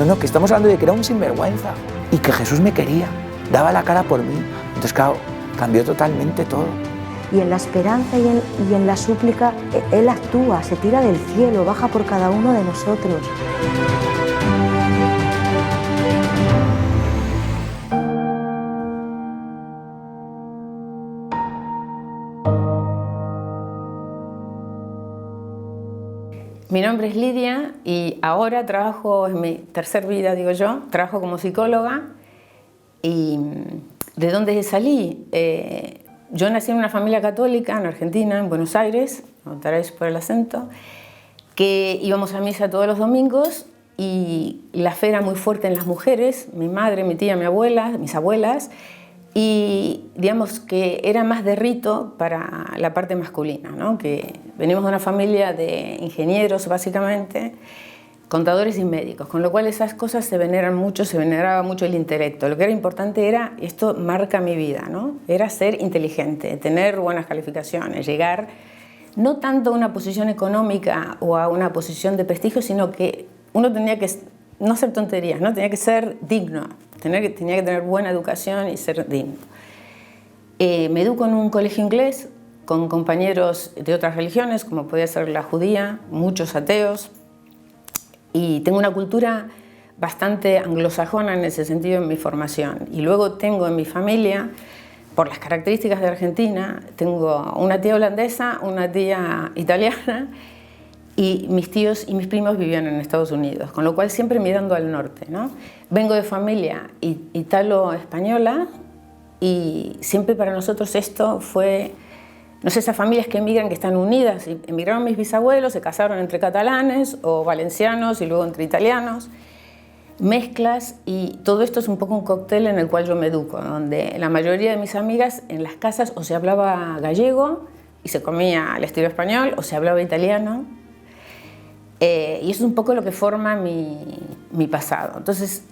no, que estamos hablando de que era un sinvergüenza y que Jesús me quería, daba la cara por mí. Entonces, claro, cambió totalmente todo. Y en la esperanza y en la súplica, Él actúa, se tira del cielo, baja por cada uno de nosotros. Mi nombre es Lidia y ahora trabajo, en mi tercer vida, digo yo, trabajo como psicóloga. ¿Y de dónde salí? Yo nací en una familia católica en Argentina, en Buenos Aires, notaréis por el acento, que íbamos a misa todos los domingos y la fe era muy fuerte en las mujeres, mi madre, mi tía, mi abuela, mis abuelas, y digamos que era más de rito para la parte masculina, ¿no? Que venimos de una familia de ingenieros básicamente, contadores y médicos, con lo cual esas cosas se veneran mucho, se veneraba mucho el intelecto. Lo que era importante era, esto marca mi vida, ¿no? Era ser inteligente, tener buenas calificaciones, llegar no tanto a una posición económica o a una posición de prestigio, sino que uno tenía que no hacer tonterías, ¿no? Tenía que ser digno, tenía que tener buena educación y ser digno. Me educo en un colegio inglés con compañeros de otras religiones, como podía ser la judía, muchos ateos, y tengo una cultura bastante anglosajona en ese sentido en mi formación. Y luego tengo en mi familia, por las características de Argentina, tengo una tía holandesa, una tía italiana, y mis tíos y mis primos vivían en Estados Unidos, con lo cual siempre mirando al norte, ¿no? Vengo de familia italo-española y siempre para nosotros esto fue, no sé, esas familias que emigran, que están unidas. Emigraron mis bisabuelos, se casaron entre catalanes o valencianos y luego entre italianos, mezclas, y todo esto es un poco un cóctel en el cual yo me educo, donde la mayoría de mis amigas en las casas o se hablaba gallego y se comía al estilo español o se hablaba italiano. Y eso es un poco lo que forma mi pasado. Entonces,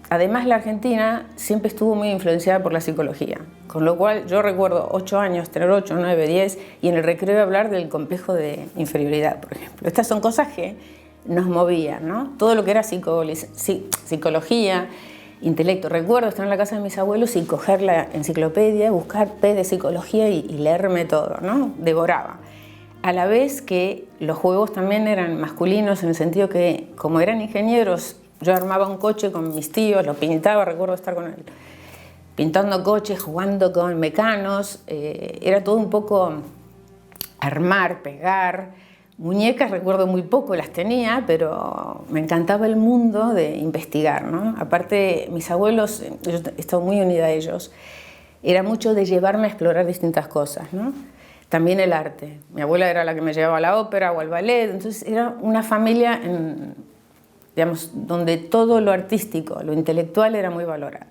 además la Argentina siempre estuvo muy influenciada por la psicología, con lo cual yo recuerdo 8 años, tener 8, 9, 10, y en el recreo hablar del complejo de inferioridad, por ejemplo. Estas son cosas que nos movían, ¿no? Todo lo que era psicología, intelecto. Recuerdo estar en la casa de mis abuelos y coger la enciclopedia, buscar P de psicología y leerme todo, ¿no? Devoraba. A la vez que los juegos también eran masculinos en el sentido que, como eran ingenieros, yo armaba un coche con mis tíos, lo pintaba, recuerdo estar con él, pintando coches, jugando con mecanos, era todo un poco armar, pegar. Muñecas recuerdo muy poco, las tenía, pero me encantaba el mundo de investigar, ¿no? Aparte, mis abuelos, yo he estado muy unida a ellos, era mucho de llevarme a explorar distintas cosas, ¿no? También el arte. Mi abuela era la que me llevaba a la ópera o al ballet, entonces era una familia digamos, donde todo lo artístico, lo intelectual era muy valorado.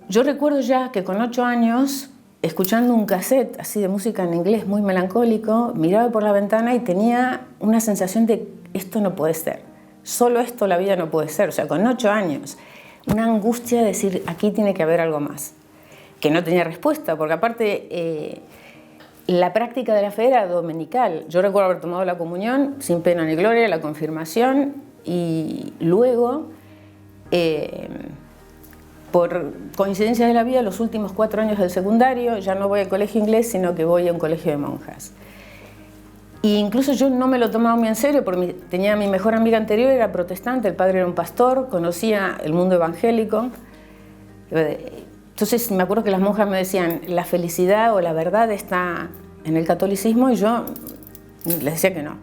Yo recuerdo ya que con 8 años, escuchando un cassette así de música en inglés muy melancólico, miraba por la ventana y tenía una sensación de esto no puede ser, solo esto la vida no puede ser. O sea, con 8 años, una angustia de decir aquí tiene que haber algo más, que no tenía respuesta, porque aparte la práctica de la fe era dominical. Yo recuerdo haber tomado la comunión sin pena ni gloria, la confirmación, y luego, por coincidencia de la vida, los últimos 4 años del secundario, ya no voy al colegio inglés, sino que voy a un colegio de monjas. E incluso yo no me lo tomaba muy en serio, porque tenía mi mejor amiga anterior, era protestante, el padre era un pastor, conocía el mundo evangélico. Entonces me acuerdo que las monjas me decían, la felicidad o la verdad está en el catolicismo, y yo les decía que no.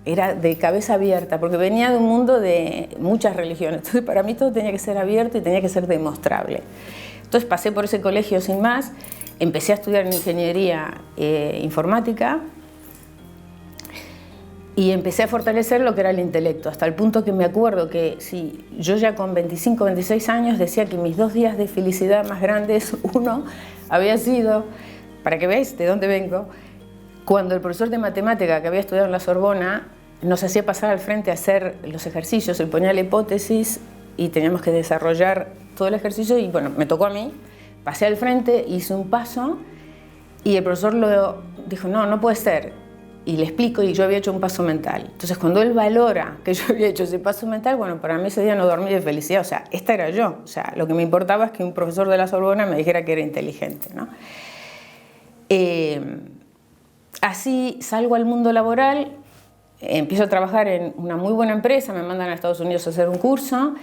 Era de cabeza abierta, porque venía de un mundo de muchas religiones. Entonces para mí todo tenía que ser abierto y tenía que ser demostrable. Entonces pasé por ese colegio sin más, empecé a estudiar en ingeniería informática y empecé a fortalecer lo que era el intelecto, hasta el punto que me acuerdo que si yo ya con 25, 26 años decía que mis 2 días de felicidad más grandes, uno había sido, para que veáis de dónde vengo, cuando el profesor de matemática que había estudiado en la Sorbona nos hacía pasar al frente a hacer los ejercicios, él ponía la hipótesis y teníamos que desarrollar todo el ejercicio, y bueno, me tocó a mí, pasé al frente, hice un paso y el profesor dijo, no, no puede ser. y le explico, y yo había hecho un paso mental. Entonces, cuando él valora que yo había hecho ese paso mental, bueno, para mí ese día no dormí de felicidad. O sea, esta era yo. O sea, lo que me importaba es que un profesor de la Sorbona me dijera que era inteligente, ¿no? Así salgo al mundo laboral, empiezo a trabajar en una muy buena empresa, me mandan a Estados Unidos a hacer un curso,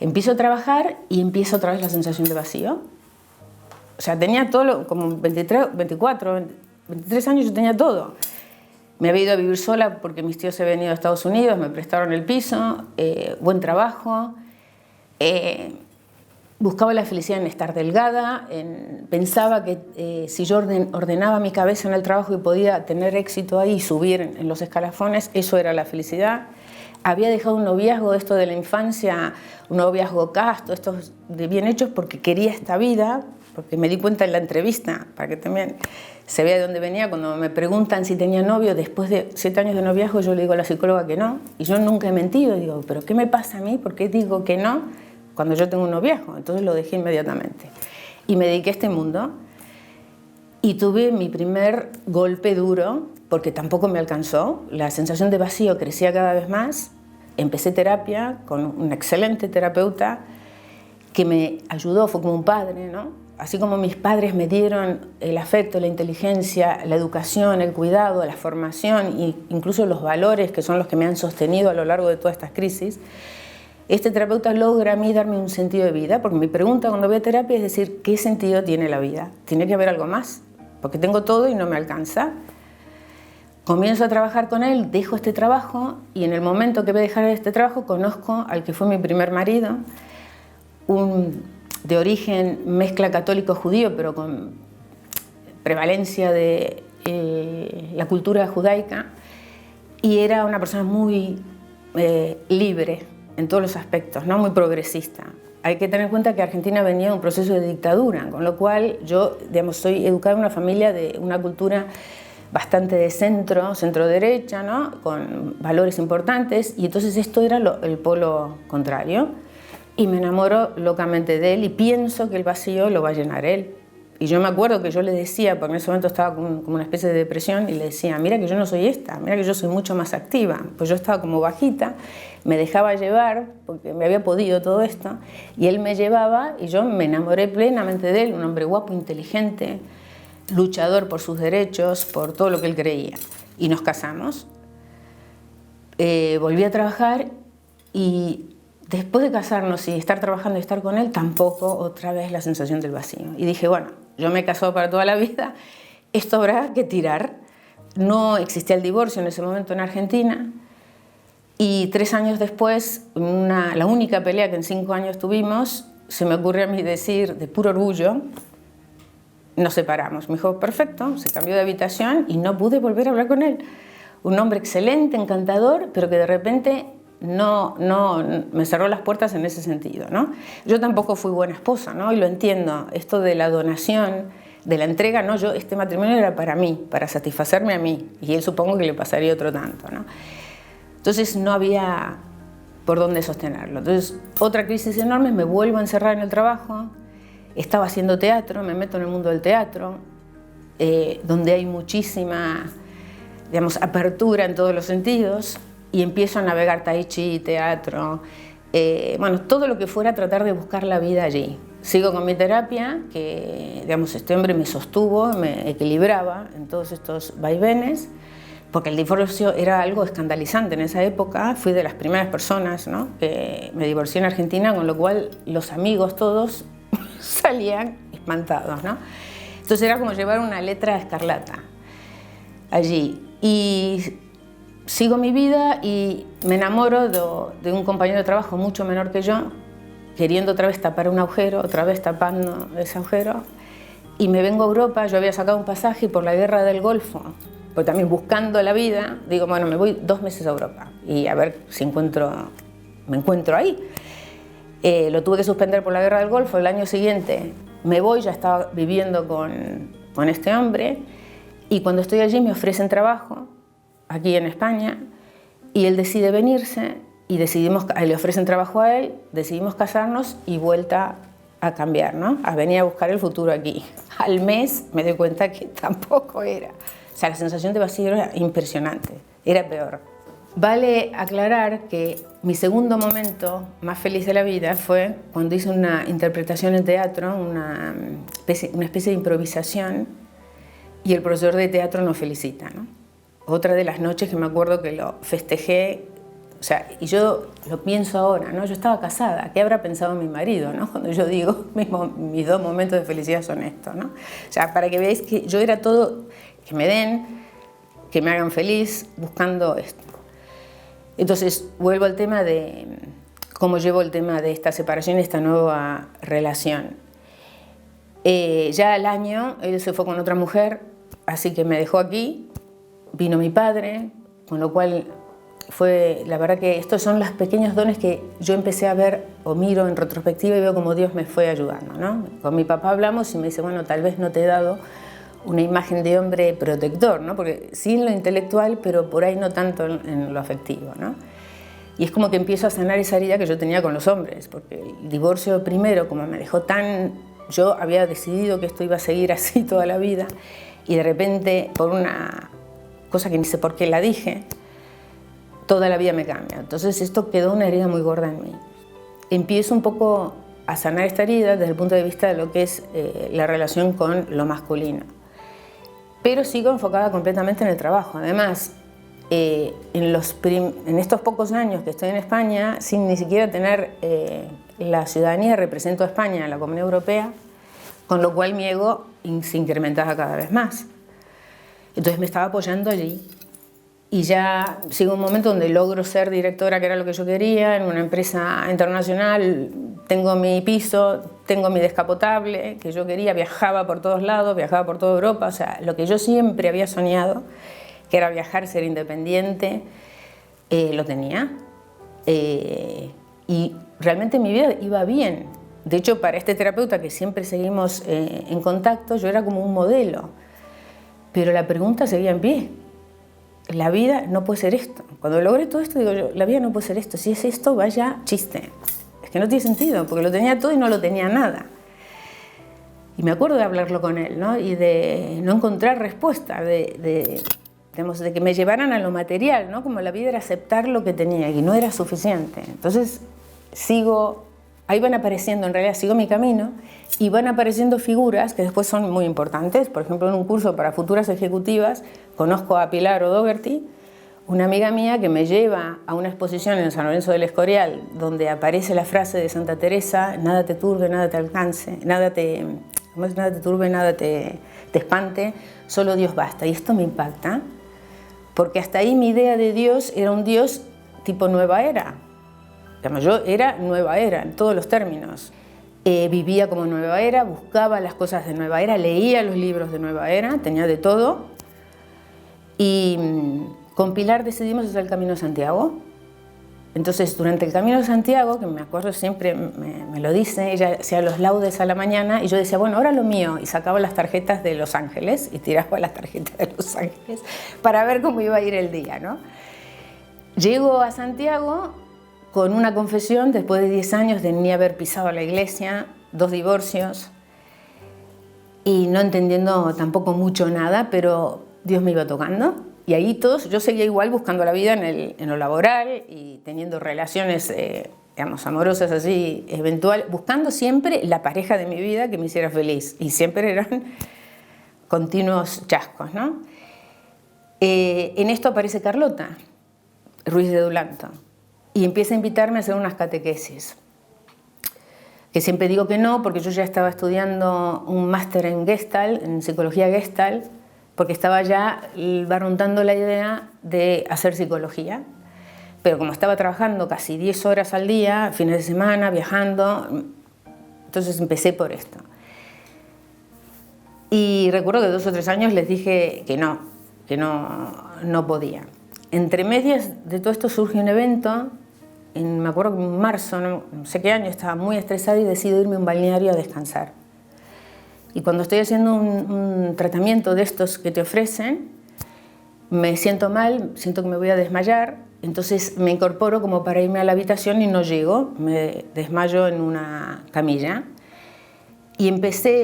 empiezo a trabajar y empiezo otra vez la sensación de vacío. O sea, tenía todo, como 23 años yo tenía todo. Me había ido a vivir sola porque mis tíos se habían ido a Estados Unidos, me prestaron el piso, buen trabajo. Buscaba la felicidad en estar delgada, pensaba que si yo ordenaba mi cabeza en el trabajo y podía tener éxito ahí y subir en los escalafones, eso era la felicidad. Había dejado un noviazgo, esto de la infancia, un noviazgo casto, estos de bien hechos, porque quería esta vida, porque me di cuenta en la entrevista, para que también se vea de dónde venía. Cuando me preguntan si tenía novio, después de 7 años de noviazgo, yo le digo a la psicóloga que no, y yo nunca he mentido. Digo, ¿pero qué me pasa a mí? ¿Por qué digo que no cuando yo tengo un noviazgo? Entonces lo dejé inmediatamente. Y me dediqué a este mundo, y tuve mi primer golpe duro, porque tampoco me alcanzó. La sensación de vacío crecía cada vez más. Empecé terapia con un excelente terapeuta que me ayudó, fue como un padre, ¿no? Así como mis padres me dieron el afecto, la inteligencia, la educación, el cuidado, la formación e incluso los valores que son los que me han sostenido a lo largo de todas estas crisis, este terapeuta logra a mí darme un sentido de vida, porque mi pregunta cuando voy a terapia es decir, ¿qué sentido tiene la vida? Tiene que haber algo más, porque tengo todo y no me alcanza. Comienzo a trabajar con él, dejo este trabajo y en el momento que voy a dejar este trabajo conozco al que fue mi primer marido, de origen mezcla católico-judío, pero con prevalencia de la cultura judaica, y era una persona muy libre en todos los aspectos, ¿no? Muy progresista. Hay que tener en cuenta que Argentina venía de un proceso de dictadura, con lo cual yo, digamos, soy educada en una familia de una cultura bastante de centro-derecha, ¿no? Con valores importantes, y entonces esto era el polo contrario. Y me enamoro locamente de él y pienso que el vacío lo va a llenar él. Y yo me acuerdo que yo le decía, porque en ese momento estaba como una especie de depresión, y le decía, mira que yo no soy esta, mira que yo soy mucho más activa. Pues yo estaba como bajita, me dejaba llevar, porque me había podido todo esto, y él me llevaba y yo me enamoré plenamente de él, un hombre guapo, inteligente, luchador por sus derechos, por todo lo que él creía. Y nos casamos. Volví a trabajar y después de casarnos y estar trabajando y estar con él, tampoco otra vez la sensación del vacío. Y dije, bueno, yo me he casado para toda la vida, esto habrá que tirar. No existía el divorcio en ese momento en Argentina. Y 3 años después, la única pelea que en 5 años tuvimos, se me ocurrió a mí decir, de puro orgullo, nos separamos. Me dijo, perfecto, se cambió de habitación y no pude volver a hablar con él. Un hombre excelente, encantador, pero que de repente no me cerró las puertas en ese sentido, ¿no? Yo tampoco fui buena esposa, ¿no? Y lo entiendo, esto de la donación, de la entrega, no, este matrimonio era para mí, para satisfacerme a mí, y él supongo que le pasaría otro tanto, ¿no? Entonces no había por dónde sostenerlo. Entonces otra crisis enorme, me vuelvo a encerrar en el trabajo, estaba haciendo teatro, me meto en el mundo del teatro, donde hay muchísima, digamos, apertura en todos los sentidos, y empiezo a navegar tai chi, teatro, bueno, todo lo que fuera tratar de buscar la vida allí. Sigo con mi terapia, que, digamos, este hombre me sostuvo, me equilibraba en todos estos vaivenes, porque el divorcio era algo escandalizante en esa época. Fui de las primeras personas, ¿no?, que me divorcié en Argentina, con lo cual los amigos todos salían espantados, ¿no? Entonces era como llevar una letra escarlata allí. Y sigo mi vida y me enamoro de un compañero de trabajo mucho menor que yo, queriendo otra vez tapar un agujero, otra vez tapando ese agujero, y me vengo a Europa. Yo había sacado un pasaje por la guerra del Golfo, pero también buscando la vida, digo, bueno, me voy 2 meses a Europa y a ver si me encuentro ahí. Lo tuve que suspender por la guerra del Golfo. El año siguiente me voy, ya estaba viviendo con este hombre, y cuando estoy allí me ofrecen trabajo aquí en España, y él decide venirse, y le ofrecen trabajo a él, decidimos casarnos y vuelta a cambiar, ¿no?, a venir a buscar el futuro aquí. Al mes me doy cuenta que tampoco era. O sea, la sensación de vacío era impresionante, era peor. Vale aclarar que mi segundo momento más feliz de la vida fue cuando hice una interpretación en teatro, una especie de improvisación, y el profesor de teatro nos felicita, ¿no? Otra de las noches que me acuerdo que lo festejé, o sea, y yo lo pienso ahora, ¿no? Yo estaba casada, ¿qué habrá pensado mi marido, ¿no? Cuando yo digo, mis dos momentos de felicidad son estos, ¿no? O sea, para que veáis que yo era todo, que me den, que me hagan feliz, buscando esto. Entonces, vuelvo al tema de cómo llevo el tema de esta separación y esta nueva relación. Ya al año, él se fue con otra mujer, así que me dejó aquí, vino mi padre, con lo cual fue, la verdad que estos son los pequeños dones que yo empecé a ver o miro en retrospectiva y veo cómo Dios me fue ayudando, ¿no? Con mi papá hablamos y me dice, bueno, tal vez no te he dado una imagen de hombre protector, ¿no? Porque sí en lo intelectual, pero por ahí no tanto en lo afectivo, ¿no? Y es como que empiezo a sanar esa herida que yo tenía con los hombres, porque el divorcio primero, como me dejó tan... Yo había decidido que esto iba a seguir así toda la vida y de repente, por una cosa que ni sé por qué la dije, toda la vida me cambia. Entonces esto quedó una herida muy gorda en mí. Empiezo un poco a sanar esta herida desde el punto de vista de lo que es la relación con lo masculino. Pero sigo enfocada completamente en el trabajo. Además, en estos pocos años que estoy en España, sin ni siquiera tener la ciudadanía, represento a España en la Comunidad Europea, con lo cual mi ego se incrementaba cada vez más. Entonces me estaba apoyando allí. Y ya sigo un momento donde logro ser directora, que era lo que yo quería, en una empresa internacional. Tengo mi piso, tengo mi descapotable, que yo quería, viajaba por todos lados, viajaba por toda Europa. O sea, lo que yo siempre había soñado, que era viajar, ser independiente, lo tenía. Y realmente mi vida iba bien. De hecho, para este terapeuta, que siempre seguimos en contacto, yo era como un modelo. Pero la pregunta seguía en pie. La vida no puede ser esto. Cuando logré todo esto, digo yo, la vida no puede ser esto. Si es esto, vaya chiste. Es que no tiene sentido, porque lo tenía todo y no lo tenía nada. Y me acuerdo de hablarlo con él, ¿no? Y de no encontrar respuesta, de que me llevaran a lo material, ¿no? Como la vida era aceptar lo que tenía y no era suficiente. Entonces ahí van apareciendo, en realidad sigo mi camino, y van apareciendo figuras que después son muy importantes. Por ejemplo, en un curso para futuras ejecutivas conozco a Pilar O'Doherty, una amiga mía que me lleva a una exposición en San Lorenzo del Escorial donde aparece la frase de Santa Teresa: nada te turbe, nada te alcance, nada te turbe, nada te espante, solo Dios basta. Y esto me impacta, porque hasta ahí mi idea de Dios era un Dios tipo nueva era. Yo era nueva era en todos los términos. Vivía como nueva era, buscaba las cosas de nueva era, leía los libros de nueva era, tenía de todo. Y con Pilar decidimos hacer el Camino de Santiago. Entonces, durante el Camino de Santiago, que me acuerdo siempre, me lo dice, ella hacía los laudes a la mañana y yo decía, bueno, ahora lo mío. Y sacaba las tarjetas de Los Ángeles y tiraba las tarjetas de Los Ángeles para ver cómo iba a ir el día, ¿no? Llego a Santiago con una confesión después de 10 años de ni haber pisado la iglesia, 2 divorcios y no entendiendo tampoco mucho nada, pero Dios me iba tocando. Y ahí yo seguía igual buscando la vida en lo laboral y teniendo relaciones, digamos, amorosas así, eventual, buscando siempre la pareja de mi vida que me hiciera feliz. Y siempre eran continuos chascos, ¿no? En esto aparece Carlota Ruiz de Dulanto y empieza a invitarme a hacer unas catequesis. Que siempre digo que no, porque yo ya estaba estudiando un máster en Gestalt, en psicología Gestalt, porque estaba ya barruntando la idea de hacer psicología. Pero como estaba trabajando casi 10 horas al día, fines de semana, viajando, entonces empecé por esto. Y recuerdo que 2 o 3 años les dije que no podía. Entre medias de todo esto surge un evento, me acuerdo que en marzo, no sé qué año, estaba muy estresada y decido irme a un balneario a descansar. Y cuando estoy haciendo un tratamiento de estos que te ofrecen, me siento mal, siento que me voy a desmayar, entonces me incorporo como para irme a la habitación y no llego, me desmayo en una camilla. Y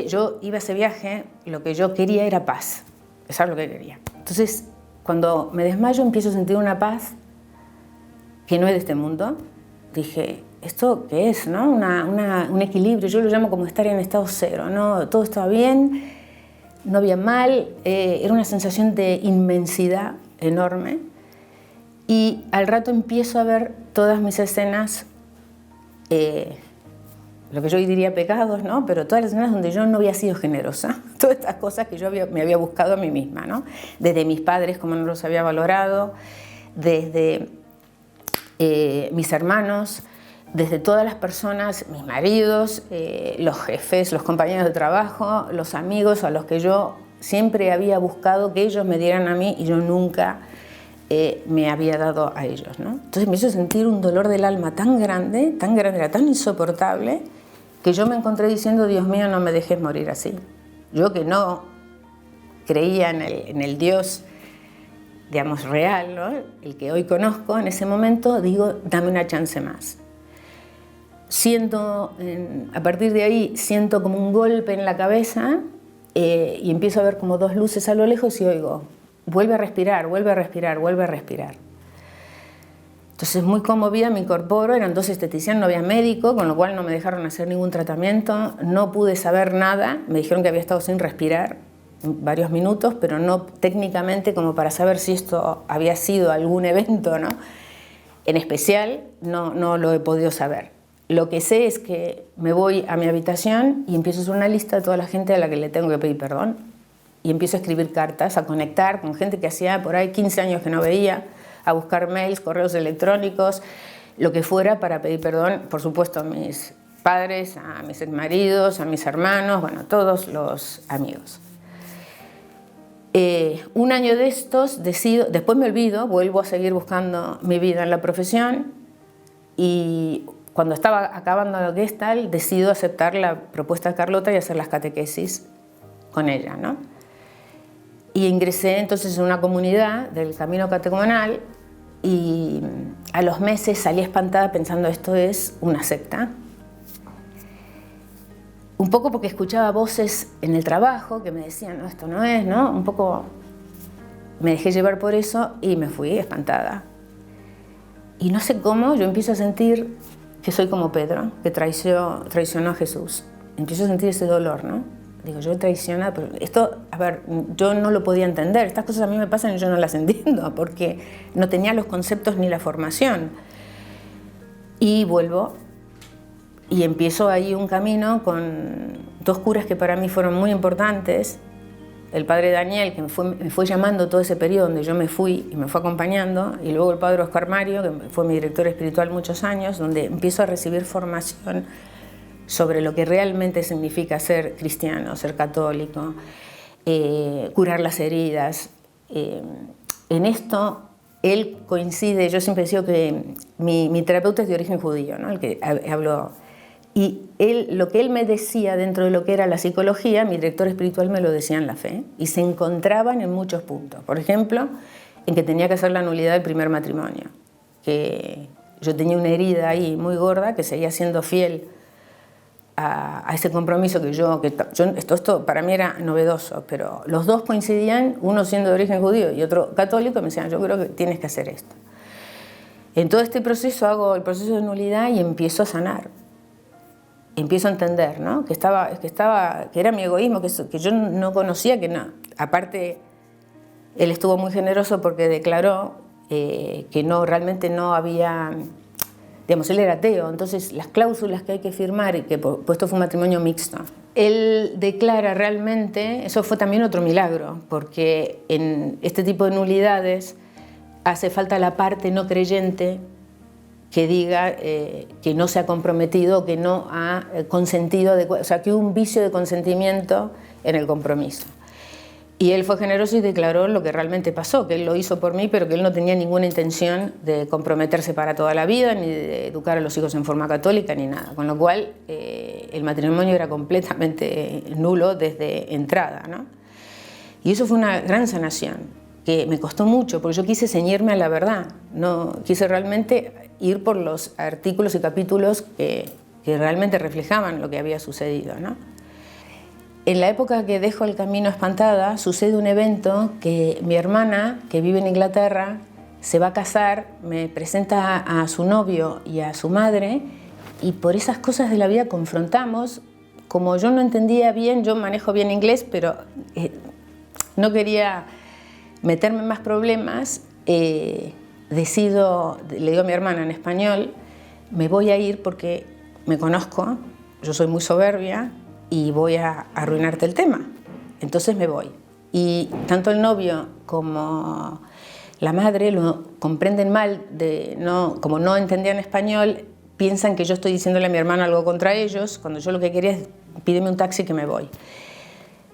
yo iba a ese viaje, lo que yo quería era paz, eso es lo que quería. Entonces, cuando me desmayo empiezo a sentir una paz que no es de este mundo. Dije, ¿esto qué es, no? Un equilibrio, yo lo llamo como estar en estado cero, ¿no? Todo estaba bien, no había mal, era una sensación de inmensidad enorme. Y al rato empiezo a ver todas mis escenas, lo que yo diría pecados, ¿no? Pero todas las escenas donde yo no había sido generosa, todas estas cosas que yo me había buscado a mí misma, ¿no? Desde mis padres, como no los había valorado, desde mis hermanos, desde todas las personas, mis maridos, los jefes, los compañeros de trabajo, los amigos a los que yo siempre había buscado que ellos me dieran a mí y yo nunca me había dado a ellos, ¿no? Entonces me hizo sentir un dolor del alma tan grande, era tan insoportable, que yo me encontré diciendo, Dios mío, no me dejes morir así. Yo que no creía en el Dios, digamos, real, ¿no? El que hoy conozco, en ese momento digo, dame una chance más. A partir de ahí, siento como un golpe en la cabeza y empiezo a ver como dos luces a lo lejos y oigo, vuelve a respirar, vuelve a respirar, vuelve a respirar. Entonces, muy conmovida, me incorporo, eran 2 esteticianos, no había médico, con lo cual no me dejaron hacer ningún tratamiento, no pude saber nada, me dijeron que había estado sin respirar varios minutos, pero no técnicamente como para saber si esto había sido algún evento, ¿no? En especial, no lo he podido saber. Lo que sé es que me voy a mi habitación y empiezo a hacer una lista de toda la gente a la que le tengo que pedir perdón. Y empiezo a escribir cartas, a conectar con gente que hacía por ahí 15 años que no veía, a buscar mails, correos electrónicos, lo que fuera para pedir perdón, por supuesto, a mis padres, a mis exmaridos, a mis hermanos, bueno, todos los amigos. Un año de estos decido, después me olvido, vuelvo a seguir buscando mi vida en la profesión y cuando estaba acabando la Gestalt decido aceptar la propuesta de Carlota y hacer las catequesis con ella, ¿no? Y ingresé entonces en una comunidad del camino catecumenal y a los meses salí espantada pensando esto es una secta. Un poco porque escuchaba voces en el trabajo que me decían, no, esto no es, ¿no? Un poco me dejé llevar por eso y me fui espantada. Y no sé cómo, yo empiezo a sentir que soy como Pedro, que traicionó a Jesús. Empiezo a sentir ese dolor, ¿no? Digo, yo he traicionado, pero esto, a ver, yo no lo podía entender. Estas cosas a mí me pasan y yo no las entiendo, porque no tenía los conceptos ni la formación. Y vuelvo y empiezo ahí un camino con 2 curas que para mí fueron muy importantes. El padre Daniel, que me fue llamando todo ese periodo donde yo me fui y me fue acompañando, y luego el padre Oscar Mario, que fue mi director espiritual muchos años, donde empiezo a recibir formación sobre lo que realmente significa ser cristiano, ser católico, curar las heridas. En esto él coincide, yo siempre digo que mi terapeuta es de origen judío, ¿no? El que habló. Y lo que él me decía dentro de lo que era la psicología, mi director espiritual me lo decía en la fe, y se encontraban en muchos puntos. Por ejemplo, en que tenía que hacer la nulidad del primer matrimonio, que yo tenía una herida ahí muy gorda, que seguía siendo fiel a ese compromiso esto para mí era novedoso, pero los dos coincidían, uno siendo de origen judío y otro católico, y me decían, yo creo que tienes que hacer esto. En todo este proceso hago el proceso de nulidad y empiezo a sanar. Empiezo a entender, ¿no? que era mi egoísmo, que yo no conocía, que no. Aparte, él estuvo muy generoso porque declaró que realmente no había, digamos, él era ateo, entonces las cláusulas que hay que firmar, y que puesto fue un matrimonio mixto, él declara realmente, eso fue también otro milagro, porque en este tipo de nulidades hace falta la parte no creyente que diga que no se ha comprometido, que no ha consentido, o sea, que hubo un vicio de consentimiento en el compromiso. Y él fue generoso y declaró lo que realmente pasó, que él lo hizo por mí, pero que él no tenía ninguna intención de comprometerse para toda la vida, ni de educar a los hijos en forma católica, ni nada. Con lo cual, el matrimonio era completamente nulo desde entrada, ¿no? Y eso fue una gran sanación, que me costó mucho, porque yo quise ceñirme a la verdad, no quise realmente ir por los artículos y capítulos que realmente reflejaban lo que había sucedido, ¿no? en la época que dejo el camino espantada, sucede un evento que mi hermana, que vive en Inglaterra, se va a casar, me presenta a su novio y a su madre, y por esas cosas de la vida confrontamos. Como yo no entendía bien, yo manejo bien inglés, pero no quería meterme en más problemas, decido, le digo a mi hermana en español, me voy a ir porque me conozco, yo soy muy soberbia y voy a arruinarte el tema. Entonces me voy. Y tanto el novio como la madre lo comprenden mal, como no entendían español, piensan que yo estoy diciéndole a mi hermana algo contra ellos, cuando yo lo que quería es pídeme un taxi que me voy.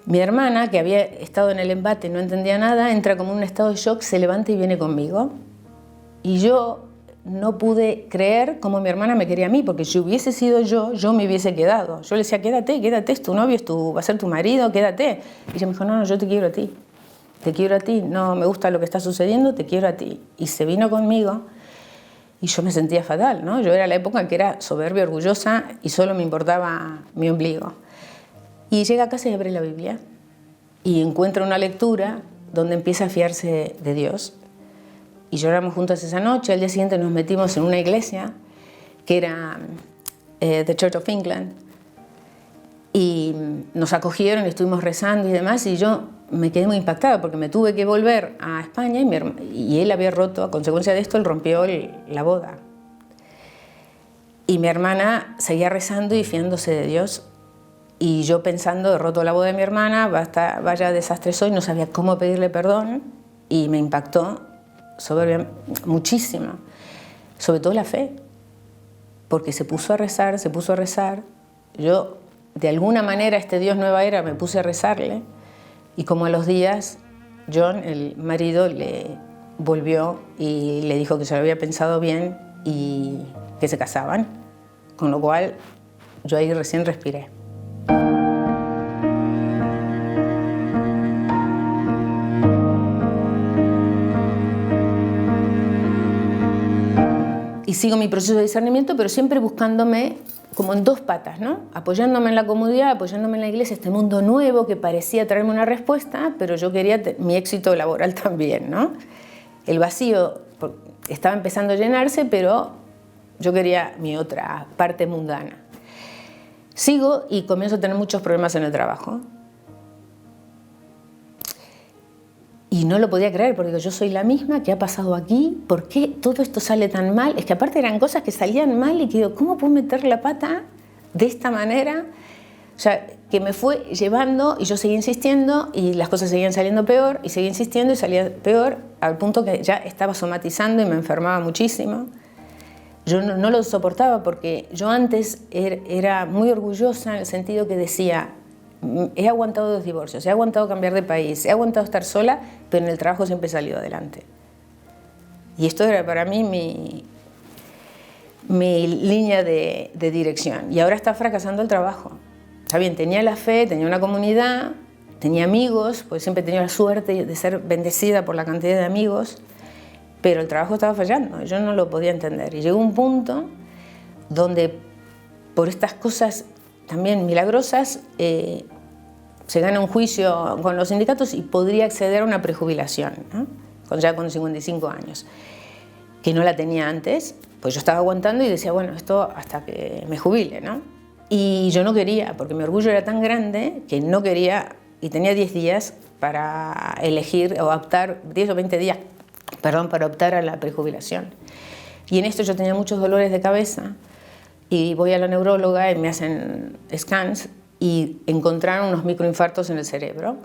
Mi hermana, que había estado en el embate y no entendía nada, entra como en un estado de shock, se levanta y viene conmigo. Y yo no pude creer cómo mi hermana me quería a mí, porque si hubiese sido yo me hubiese quedado. Yo le decía, quédate, es tu novio, va a ser tu marido, quédate. Y ella me dijo, no, yo te quiero a ti. Te quiero a ti, no me gusta lo que está sucediendo, te quiero a ti. Y se vino conmigo y yo me sentía fatal, ¿no? Yo era la época en que era soberbia, orgullosa y solo me importaba mi ombligo. Y llega a casa y abre la Biblia y encuentra una lectura donde empieza a fiarse de Dios. Y lloramos juntos esa noche. Al día siguiente nos metimos en una iglesia que era The Church of England y nos acogieron, estuvimos rezando y demás, y yo me quedé muy impactada porque me tuve que volver a España y él había roto, a consecuencia de esto, él rompió la boda. Y mi hermana seguía rezando y fiándose de Dios. Y yo pensando, he roto la boda de mi hermana, vaya desastre soy, no sabía cómo pedirle perdón y me impactó soberbia muchísimo, sobre todo la fe, porque se puso a rezar. Yo, de alguna manera, este Dios Nueva Era, me puse a rezarle y como a los días, John, el marido, le volvió y le dijo que se lo había pensado bien y que se casaban, con lo cual yo ahí recién respiré. Y sigo mi proceso de discernimiento, pero siempre buscándome como en dos patas, ¿no? Apoyándome en la comunidad, apoyándome en la iglesia, este mundo nuevo que parecía traerme una respuesta, pero yo quería mi éxito laboral también, ¿no? El vacío estaba empezando a llenarse, pero yo quería mi otra parte mundana. Sigo y comienzo a tener muchos problemas en el trabajo. Y no lo podía creer, porque yo soy la misma, ¿qué ha pasado aquí? ¿Por qué todo esto sale tan mal? Es que aparte eran cosas que salían mal y que digo, ¿cómo puedo meter la pata de esta manera? O sea, que me fue llevando y yo seguía insistiendo y las cosas seguían saliendo peor y seguía insistiendo y salía peor al punto que ya estaba somatizando y me enfermaba muchísimo. Yo no lo soportaba porque yo antes era muy orgullosa en el sentido que decía, he aguantado 2 divorcios, he aguantado cambiar de país, he aguantado estar sola, pero en el trabajo siempre he salido adelante. Y esto era para mí mi línea de dirección. Y ahora está fracasando el trabajo. Está bien, tenía la fe, tenía una comunidad, tenía amigos, pues siempre he tenido la suerte de ser bendecida por la cantidad de amigos, pero el trabajo estaba fallando, yo no lo podía entender. Y llegó un punto donde, por estas cosas también milagrosas, se gana un juicio con los sindicatos y podría acceder a una prejubilación, ¿no? Ya con 55 años, que no la tenía antes, pues yo estaba aguantando y decía, bueno, esto hasta que me jubile, ¿no? Y yo no quería, porque mi orgullo era tan grande que no quería, y tenía 10 días para elegir o optar, 10 o 20 días, perdón, para optar a la prejubilación. Y en esto yo tenía muchos dolores de cabeza y voy a la neuróloga y me hacen scans y encontraron unos microinfartos en el cerebro.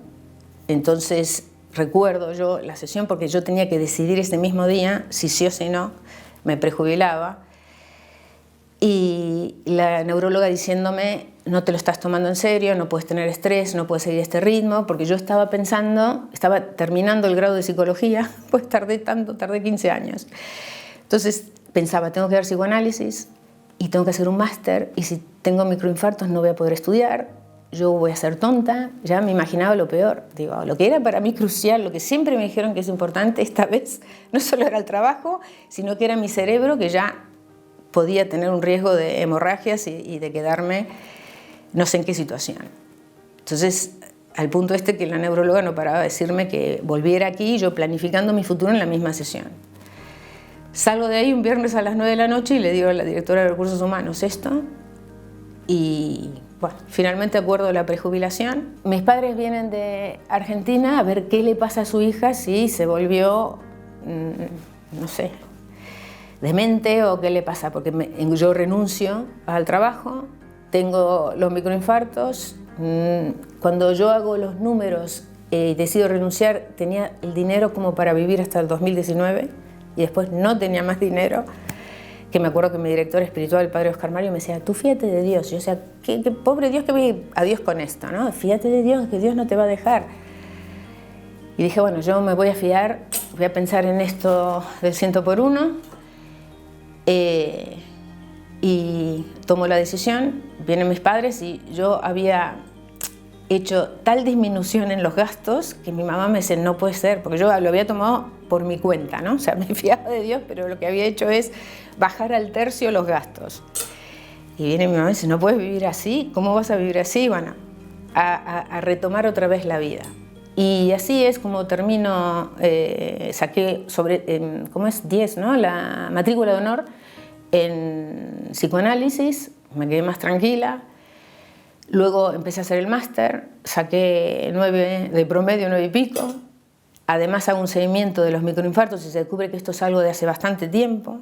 Entonces recuerdo yo la sesión porque yo tenía que decidir ese mismo día si sí o si no me prejubilaba. Y la neuróloga diciéndome, no te lo estás tomando en serio, no puedes tener estrés, no puedes seguir este ritmo, porque yo estaba pensando, estaba terminando el grado de psicología, pues tardé 15 años. Entonces pensaba, tengo que dar psicoanálisis y tengo que hacer un máster, y si tengo microinfartos no voy a poder estudiar, yo voy a ser tonta, ya me imaginaba lo peor. Digo, lo que era para mí crucial, lo que siempre me dijeron que es importante, esta vez no solo era el trabajo, sino que era mi cerebro, que ya podía tener un riesgo de hemorragias y de quedarme no sé en qué situación. Entonces, al punto que la neuróloga no paraba de decirme que volviera aquí, yo planificando mi futuro en la misma sesión. Salgo de ahí un viernes a las 9 de la noche y le digo a la directora de Recursos Humanos esto, y bueno, finalmente acuerdo la prejubilación. Mis padres vienen de Argentina a ver qué le pasa a su hija, si se volvió, no sé, demente o qué le pasa, porque yo renuncio al trabajo, tengo los microinfartos. Cuando yo hago los números y decido renunciar, tenía el dinero como para vivir hasta el 2019 y después no tenía más dinero. Que me acuerdo que mi director espiritual, el padre Oscar Mario, me decía, tú fíjate de Dios. Yo decía, qué pobre Dios que voy a Dios con esto, ¿no? Fíjate de Dios, que Dios no te va a dejar. Y dije, bueno, yo me voy a fiar, voy a pensar en esto del 100 por 1. Y tomo la decisión, vienen mis padres y yo había hecho tal disminución en los gastos que mi mamá me dice, no puede ser, porque yo lo había tomado por mi cuenta, ¿no? O sea, me fiaba de Dios, pero lo que había hecho es bajar al tercio los gastos. Y viene mi mamá y dice, no puedes vivir así, ¿cómo vas a vivir así? Bueno, a retomar otra vez la vida. Y así es como termino, saqué sobre, ¿cómo es? 10, ¿no? La matrícula de honor en psicoanálisis, me quedé más tranquila. Luego empecé a hacer el máster, saqué 9 de promedio, 9 y pico. Además hago un seguimiento de los microinfartos y se descubre que esto es algo de hace bastante tiempo,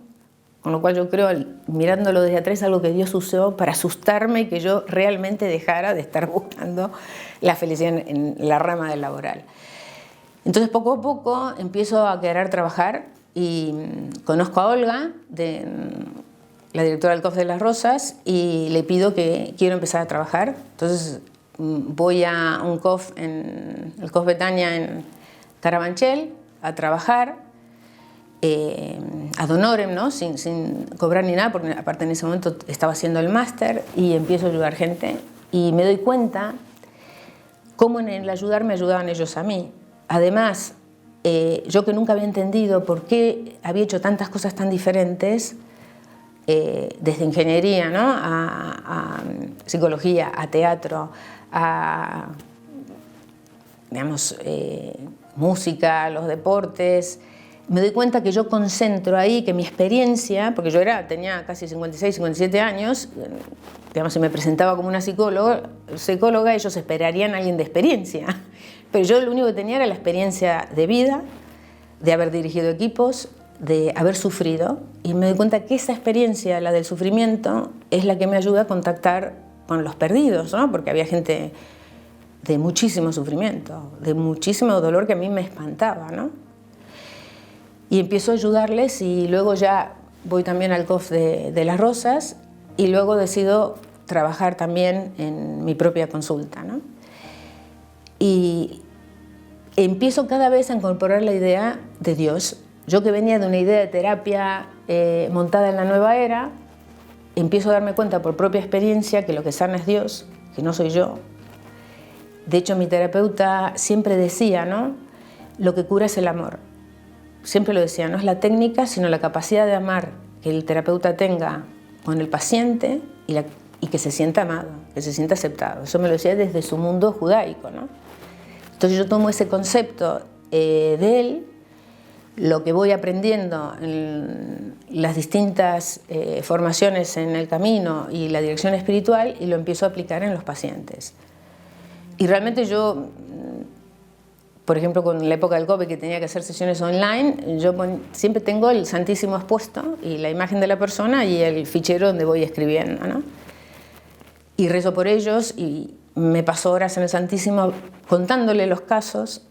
con lo cual yo creo, mirándolo desde atrás, algo que Dios usó para asustarme y que yo realmente dejara de estar buscando la felicidad en la rama del laboral. Entonces poco a poco empiezo a querer trabajar y conozco a Olga, la directora del COF de Las Rosas, y le pido que quiero empezar a trabajar. Entonces voy a un COF, el COF Betania en Carabanchel, a trabajar, ad honorem, ¿no? sin cobrar ni nada, porque aparte en ese momento estaba haciendo el máster y empiezo a ayudar gente. Y me doy cuenta cómo en el ayudar me ayudaban ellos a mí. Además, yo que nunca había entendido por qué había hecho tantas cosas tan diferentes, desde ingeniería, ¿no? a psicología, a teatro, a digamos, música, los deportes, me doy cuenta que yo concentro ahí, que mi experiencia, porque yo tenía casi 56, 57 años, digamos, si me presentaba como una psicóloga, ellos esperarían a alguien de experiencia, pero yo lo único que tenía era la experiencia de vida, de haber dirigido equipos, de haber sufrido, y me doy cuenta que esa experiencia, la del sufrimiento, es la que me ayuda a contactar con los perdidos, ¿no? Porque había gente de muchísimo sufrimiento, de muchísimo dolor que a mí me espantaba, ¿no? Y empiezo a ayudarles y luego ya voy también al COF de Las Rosas y luego decido trabajar también en mi propia consulta, ¿no? Y empiezo cada vez a incorporar la idea de Dios. Yo que venía de una idea de terapia montada en la nueva era, empiezo a darme cuenta por propia experiencia que lo que sana es Dios, que no soy yo. De hecho, mi terapeuta siempre decía, ¿no? Lo que cura es el amor. Siempre lo decía, no es la técnica, sino la capacidad de amar que el terapeuta tenga con el paciente y que se sienta amado, que se sienta aceptado. Eso me lo decía desde su mundo judaico, ¿no? Entonces yo tomo ese concepto de él, lo que voy aprendiendo en las distintas formaciones en el camino y la dirección espiritual, y lo empiezo a aplicar en los pacientes. Y realmente yo, por ejemplo, con la época del COVID, que tenía que hacer sesiones online, yo siempre tengo el Santísimo expuesto y la imagen de la persona y el fichero donde voy escribiendo, ¿no? Y rezo por ellos y me paso horas en el Santísimo contándole los casos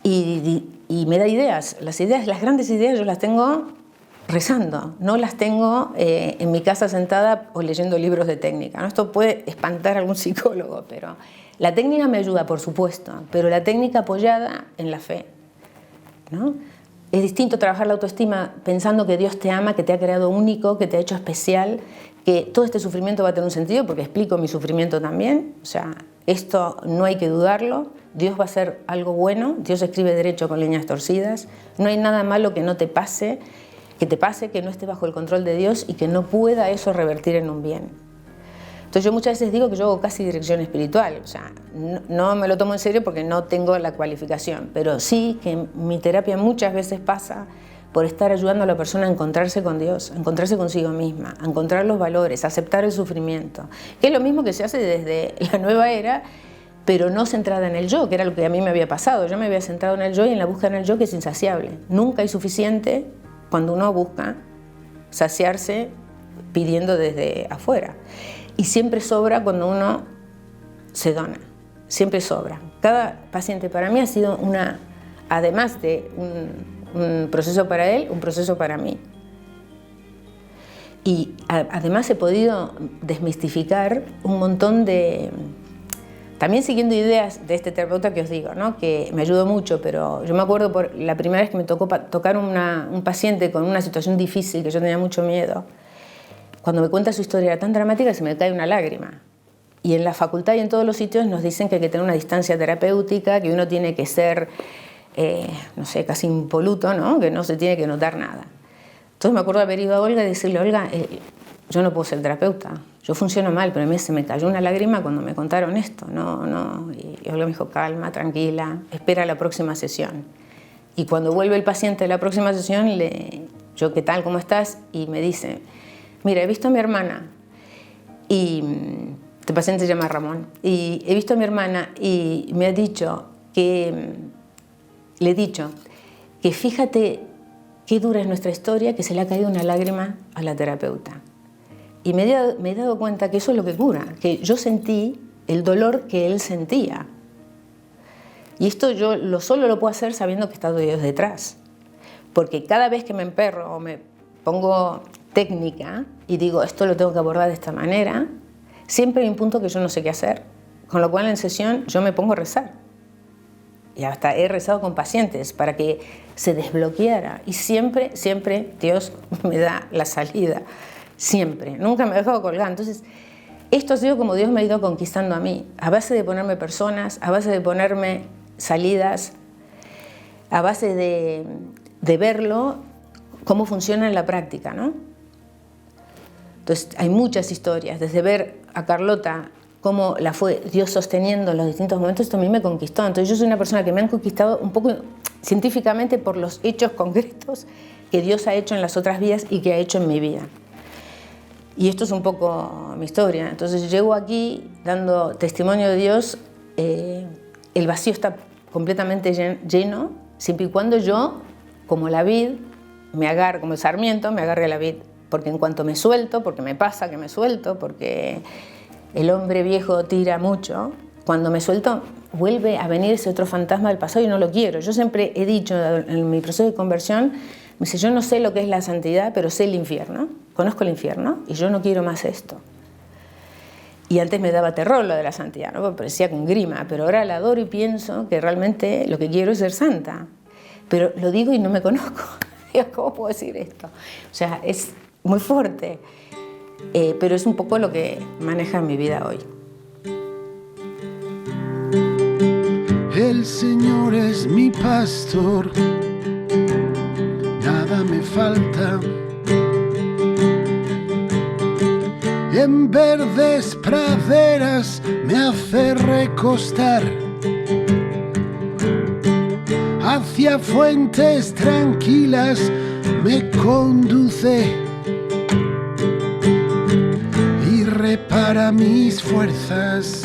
y me da ideas. Las grandes ideas yo las tengo rezando, no las tengo en mi casa sentada o leyendo libros de técnica, ¿no? Esto puede espantar a algún psicólogo, pero la técnica me ayuda, por supuesto, pero la técnica apoyada en la fe, ¿no? Es distinto trabajar la autoestima pensando que Dios te ama, que te ha creado único, que te ha hecho especial, que todo este sufrimiento va a tener un sentido, porque explico mi sufrimiento también. O sea, esto no hay que dudarlo. Dios va a hacer algo bueno. Dios escribe derecho con líneas torcidas. No hay nada malo que no te pase, que no esté bajo el control de Dios y que no pueda eso revertir en un bien. Entonces yo muchas veces digo que yo hago casi dirección espiritual, o sea, no me lo tomo en serio porque no tengo la cualificación, pero sí que mi terapia muchas veces pasa por estar ayudando a la persona a encontrarse con Dios, a encontrarse consigo misma, a encontrar los valores, a aceptar el sufrimiento, que es lo mismo que se hace desde la nueva era, pero no centrada en el yo, que era lo que a mí me había pasado. Yo me había centrado en el yo y en la búsqueda en el yo, que es insaciable. Nunca hay suficiente cuando uno busca saciarse pidiendo desde afuera. Y siempre sobra cuando uno se dona, siempre sobra. Cada paciente para mí ha sido además de un proceso para él, un proceso para mí. Y además he podido desmistificar un montón de... También siguiendo ideas de este terapeuta que os digo, ¿no? Que me ayudó mucho, pero yo me acuerdo por la primera vez que me tocó tocar un paciente con una situación difícil, que yo tenía mucho miedo. Cuando me cuenta su historia era tan dramática que se me cae una lágrima. Y en la facultad y en todos los sitios nos dicen que hay que tener una distancia terapéutica, que uno tiene que ser, no sé, casi impoluto, ¿no? Que no se tiene que notar nada. Entonces me acuerdo de haber ido a Olga y decirle, Olga, yo no puedo ser terapeuta, yo funciono mal, pero a mí se me cayó una lágrima cuando me contaron esto. No. Y Olga me dijo, calma, tranquila, espera la próxima sesión. Y cuando vuelve el paciente a la próxima sesión, yo, ¿qué tal? ¿Cómo estás? Y me dice, mira, he visto a mi hermana, y este paciente se llama Ramón, y he visto a mi hermana y me ha dicho que, le he dicho que fíjate qué dura es nuestra historia, que se le ha caído una lágrima a la terapeuta. Y me he dado cuenta que eso es lo que cura, que yo sentí el dolor que él sentía. Y esto yo solo lo puedo hacer sabiendo que está Dios detrás. Porque cada vez que me emperro o me pongo técnica y digo, esto lo tengo que abordar de esta manera, siempre hay un punto que yo no sé qué hacer. Con lo cual en sesión yo me pongo a rezar. Y hasta he rezado con pacientes para que se desbloqueara. Y siempre Dios me da la salida. Siempre. Nunca me he dejado colgar. Entonces, esto ha sido como Dios me ha ido conquistando a mí. A base de ponerme personas, a base de ponerme salidas, a base de verlo, cómo funciona en la práctica, ¿no? Entonces, hay muchas historias. Desde ver a Carlota cómo la fue Dios sosteniendo en los distintos momentos, esto a mí me conquistó. Entonces yo soy una persona que me han conquistado un poco científicamente por los hechos concretos que Dios ha hecho en las otras vidas y que ha hecho en mi vida. Y esto es un poco mi historia. Entonces llego aquí dando testimonio de Dios, el vacío está completamente lleno, siempre y cuando yo, como la vid, como el sarmiento, me agarre a la vid. Porque en cuanto me suelto, porque me pasa que me suelto, porque el hombre viejo tira mucho, cuando me suelto vuelve a venir ese otro fantasma del pasado y no lo quiero. Yo siempre he dicho en mi proceso de conversión, me dice, yo no sé lo que es la santidad, pero sé el infierno, conozco el infierno y yo no quiero más esto. Y antes me daba terror lo de la santidad, ¿no? Porque parecía con grima, pero ahora la adoro y pienso que realmente lo que quiero es ser santa. Pero lo digo y no me conozco. ¿Cómo puedo decir esto? O sea, es muy fuerte. Pero es un poco lo que maneja mi vida hoy. El Señor es mi pastor, nada me falta. En verdes praderas me hace recostar, hacia fuentes tranquilas me conduce y repara mis fuerzas.